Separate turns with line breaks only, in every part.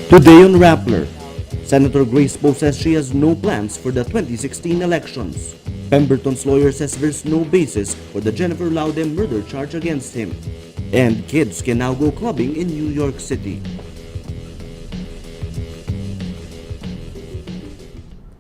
Today on Rappler, Senator Grace Poe says she has no plans for the 2016 elections. Pemberton's lawyer says there's no basis for the Jennifer Laude murder charge against him. And kids can now go clubbing in New York City.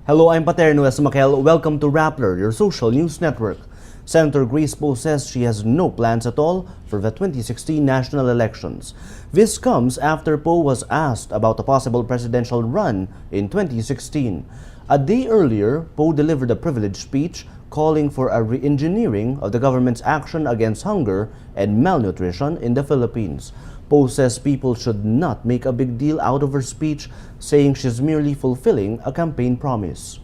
Hello, I'm Katerina Francisco. Welcome to Rappler, your social news network. Senator Grace Poe says she has no plans at all for the 2016 national elections. This comes after Poe was asked about a possible presidential run in 2016. A day earlier, Poe delivered a privileged speech calling for a re-engineering of the government's action against hunger and malnutrition in the Philippines. Poe says people should not make a big deal out of her speech, saying she's merely fulfilling a campaign promise.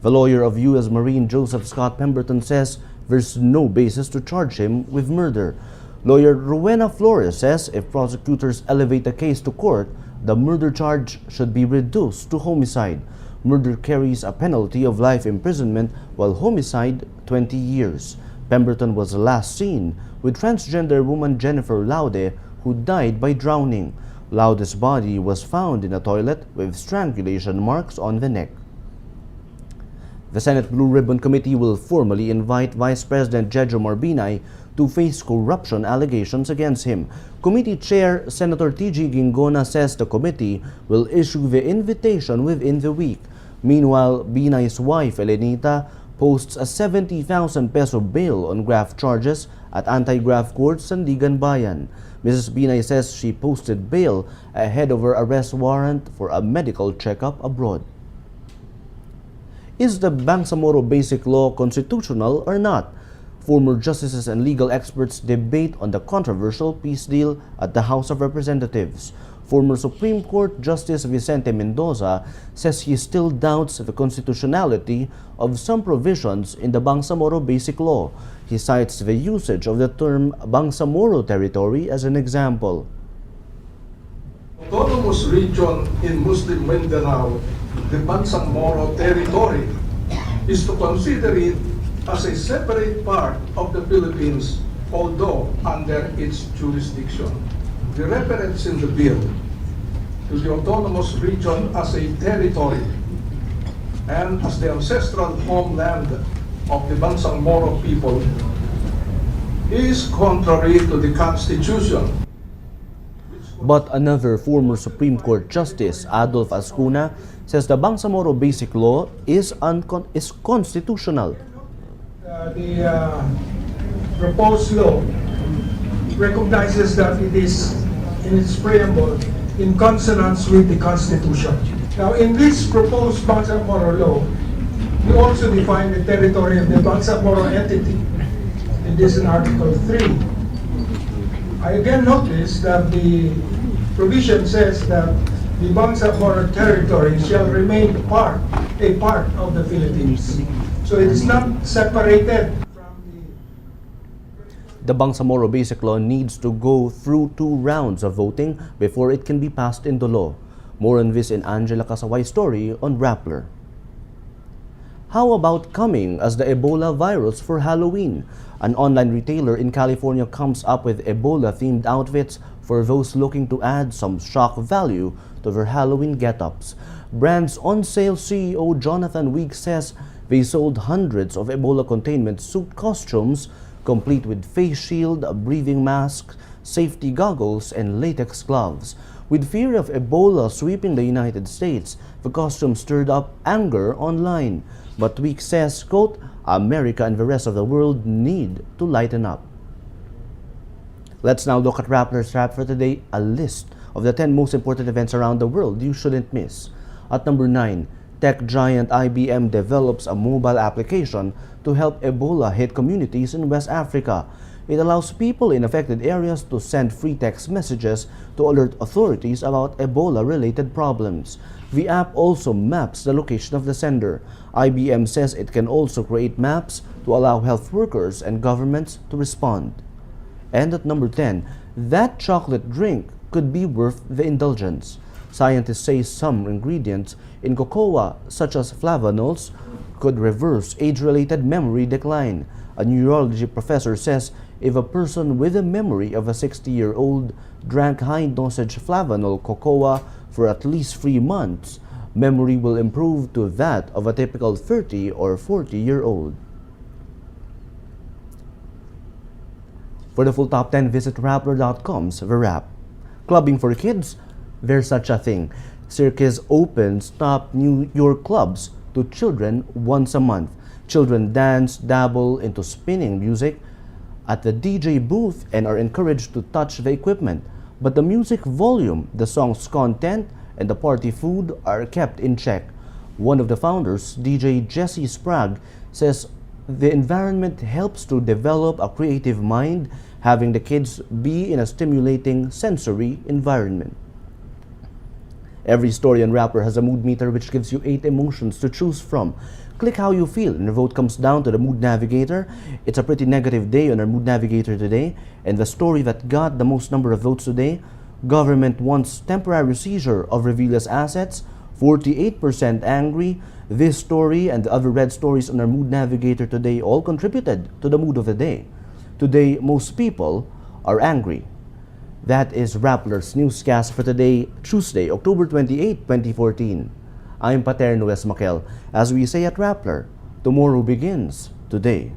The lawyer of U.S. Marine Joseph Scott Pemberton says there's no basis to charge him with murder. Lawyer Rowena Flores says if prosecutors elevate the case to court, the murder charge should be reduced to homicide. Murder carries a penalty of life imprisonment, while homicide 20 years. Pemberton was last seen with transgender woman Jennifer Laude, who died by drowning. Laude's body was found in a toilet with strangulation marks on the neck. The Senate Blue Ribbon Committee will formally invite Vice President Jejomar BINAY to face corruption allegations against him. Committee Chair Senator T.G. Gingona says the committee will issue the invitation within the week. Meanwhile, BINAY's wife, Elenita, posts a 70,000 peso bail on graft charges at anti-graft court Sandigan Bayan. Mrs. BINAY says she posted bail ahead of her arrest warrant for a medical checkup abroad. Is the Bangsamoro Basic Law constitutional or not? Former justices and legal experts debate on the controversial peace deal at the House of Representatives. Former Supreme Court Justice Vicente Mendoza says he still doubts the constitutionality of some provisions in the Bangsamoro Basic Law. He cites the usage of the term Bangsamoro territory as an example.
Autonomous region in Muslim Mindanao, the Bangsamoro territory, is to consider it as a separate part of the Philippines, although under its jurisdiction. The reference in the bill to the autonomous region as a territory and as the ancestral homeland of the Bangsamoro people is contrary to the Constitution.
But another former Supreme Court Justice, Adolf Ascuna, says the Bangsamoro Basic Law is constitutional.
The proposed law recognizes that it is, in its preamble, in consonance with the Constitution. Now, in this proposed Bangsamoro law, we also define the territory of the Bangsamoro entity. It is in Article 3. I again notice that the provision says that the Bangsamoro territory shall remain a part of the Philippines. So it is not separated from
the Bangsamoro Basic Law needs to go through 2 rounds of voting before it can be passed into law. More on this in Angela Kasaway's story on Rappler. How about coming as the Ebola virus for Halloween? An online retailer in California comes up with Ebola-themed outfits for those looking to add some shock value to their Halloween get-ups. Brand's on-sale CEO Jonathan Weeks says they sold hundreds of Ebola containment suit costumes, complete with face shield, breathing masks, safety goggles, and latex gloves. With fear of Ebola sweeping the United States, the costume stirred up anger online. But Weeks says, quote, America and the rest of the world need to lighten up. Let's now look at Rappler's Wrap for today, a list of the 10 most important events around the world you shouldn't miss. At number 9, tech giant IBM develops a mobile application to help Ebola hit communities in West Africa. It allows people in affected areas to send free text messages to alert authorities about Ebola-related problems. The app also maps the location of the sender. IBM says it can also create maps to allow health workers and governments to respond. And at number 10, that chocolate drink could be worth the indulgence. Scientists say some ingredients in cocoa, such as flavanols, could reverse age-related memory decline. A neurology professor says if a person with the memory of a 60-year-old drank high-dosage flavanol cocoa for at least 3 months, memory will improve to that of a typical 30 or 40-year-old. For the full top 10, visit Rappler.com's The Wrap. Clubbing for kids? There's such a thing. Circus opens top New York clubs to children once a month. Children dance, dabble into spinning music at the DJ booth and are encouraged to touch the equipment. But the music volume, the song's content, and the party food are kept in check. One of the founders, DJ Jesse Sprague, says the environment helps to develop a creative mind, having the kids be in a stimulating sensory environment. Every story on Rappler has a mood meter which gives you 8 emotions to choose from. Click how you feel and your vote comes down to the Mood Navigator. It's a pretty negative day on our Mood Navigator today, and the story that got the most number of votes today: government wants temporary seizure of Revilla's assets, 48% angry. This story and the other red stories on our Mood Navigator today all contributed to the mood of the day. Today, most people are angry. That is Rappler's newscast for today, Tuesday, October 28, 2014. I'm Katerina Francisco. As we say at Rappler, tomorrow begins today.